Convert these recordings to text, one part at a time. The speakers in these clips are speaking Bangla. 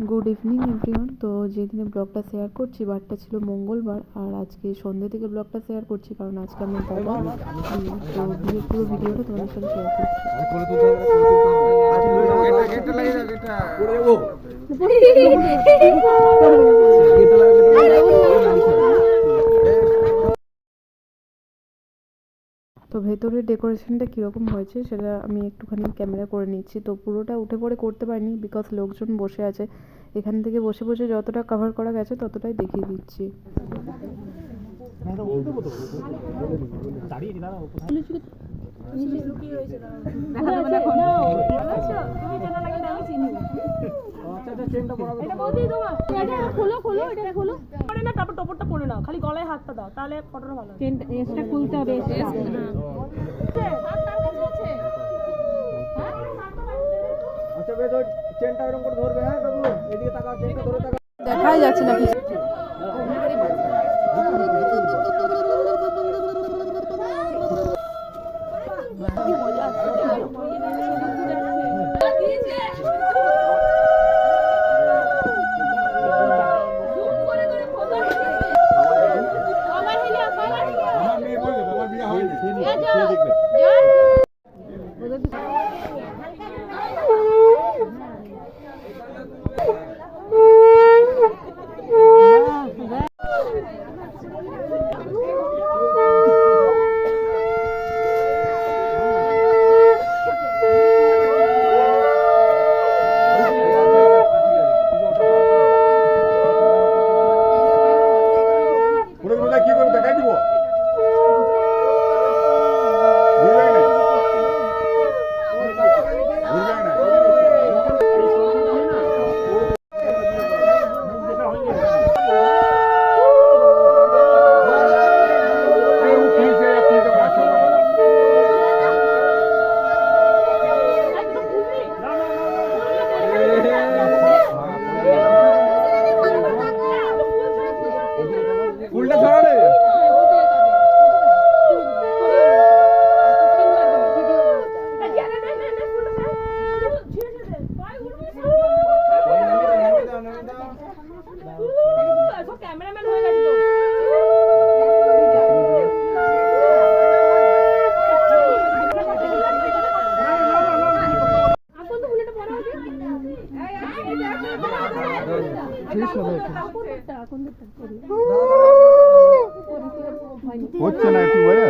Good evening everyone. তো যেদিনে ব্লগটা শেয়ার করছি বারটা ছিল মঙ্গলবার, আর আজকে সন্ধ্যে থেকে ব্লগটা শেয়ার করছি কারণ আজকে আমার দাদা তো পুরো ভিডিওটা তোমাদের সাথে শেয়ার করছি। তো ভেতরের ডেকোরেশনটা কীরকম হয়েছে সেটা আমি একটুখানি ক্যামেরা করে নিচ্ছি। তো পুরোটা উঠে পড়ে করতে পারিনি বিকজ লোকজন বসে আছে। এখান থেকে বসে বসে যতটা কভার করা গেছে ততটাই দেখিয়ে দিচ্ছি। খালি গলায় হাতটা দাও তাহলে ফটোটা ভালো খুলতে হবে। দেখাই যাচ্ছে না কিছু। হচ্ছে না একটু ভাইয়া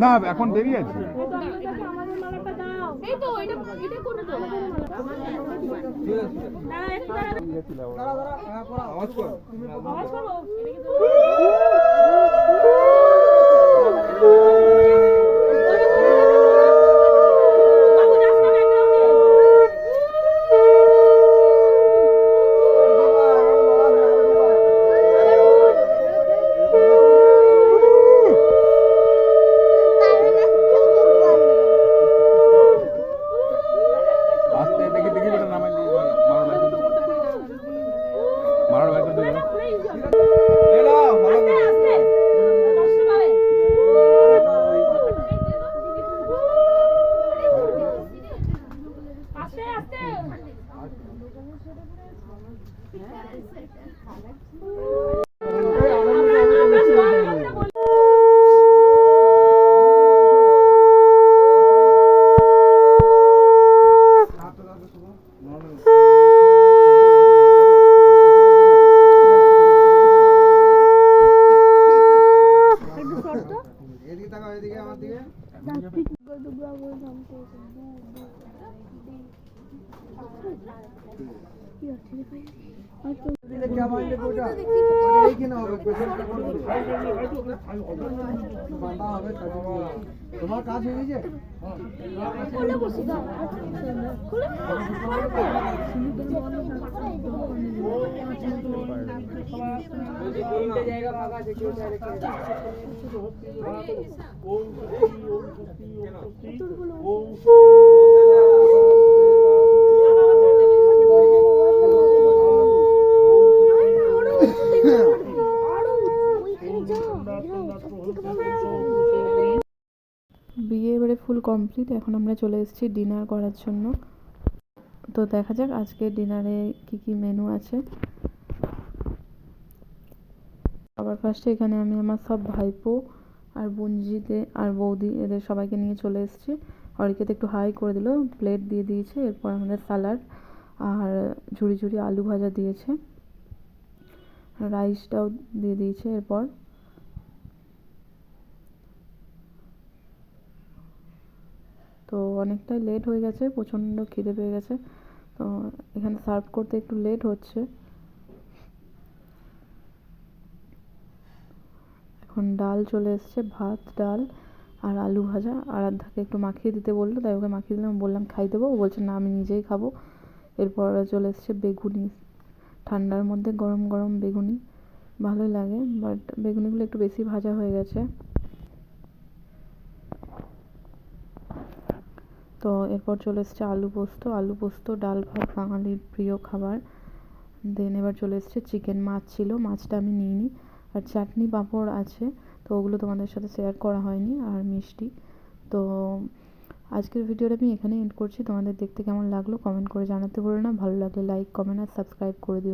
না এখন দেরি আছে। তোমার কাজ হয়ে গেছে জায়গা ফাঁকা আছে বিয়ে এবারে ফুল কমপ্লিট। এখন আমরা চলে এসেছি ডিনার করার জন্য। তো দেখা যাক আজকে ডিনারে কি কি মেনু আছে। আবার ফার্স্টে এখানে আমি আমার সব ভাইপো আর বোনজিতে আর বৌদি এদের সবাইকে নিয়ে চলে এসেছি। অরিকেতে একটু হাই করে দিল, প্লেট দিয়ে দিয়েছে। এরপর আমাদের স্যালাড আর ঝুড়ি ঝুড়ি আলু ভাজা দিয়েছে, রাইসটাও দিয়ে দিয়েছে। এরপর তো অনেকটাই লেট হয়ে গেছে, প্রচণ্ড খিদে পেয়ে গেছে। তো এখানে সার্ভ করতে একটু লেট হচ্ছে। এখন ডাল চলে এসছে, ভাত ডাল আর আলু ভাজা। আরাধ্যাকে একটু মাখিয়ে দিতে বললো, তাই ওকে মাখিয়ে দিলাম। বললাম খাই দেবো, ও বলছে না আমি নিজেই খাবো। এরপর চলে এসছে বেগুনি, ঠান্ডার মধ্যে গরম গরম বেগুনি ভালোই লাগে, বাট বেগুনিগুলো একটু বেশি ভাজা হয়ে গেছে। তো এরপর চলে এসছে আলু পোস্ত। আলু পোস্ত ডাল ভাত বাঙালির প্রিয় খাবার। দেন এবার চলে এসছে চিকেন। মাছ ছিল, মাছটা আমি নিইনি। আর চাটনি পাঁপড় আছে, তো ওগুলো তোমাদের সাথে শেয়ার করা হয়নি। আর মিষ্টি। তো আজকের ভিডিওটা আমি এখানেই এন্ড করছি। তোমাদের দেখতে কেমন লাগলো কমেন্ট করে জানাতে ভুলো না। ভালো লাগলে লাইক কমেন্ট আর সাবস্ক্রাইব করে দিও।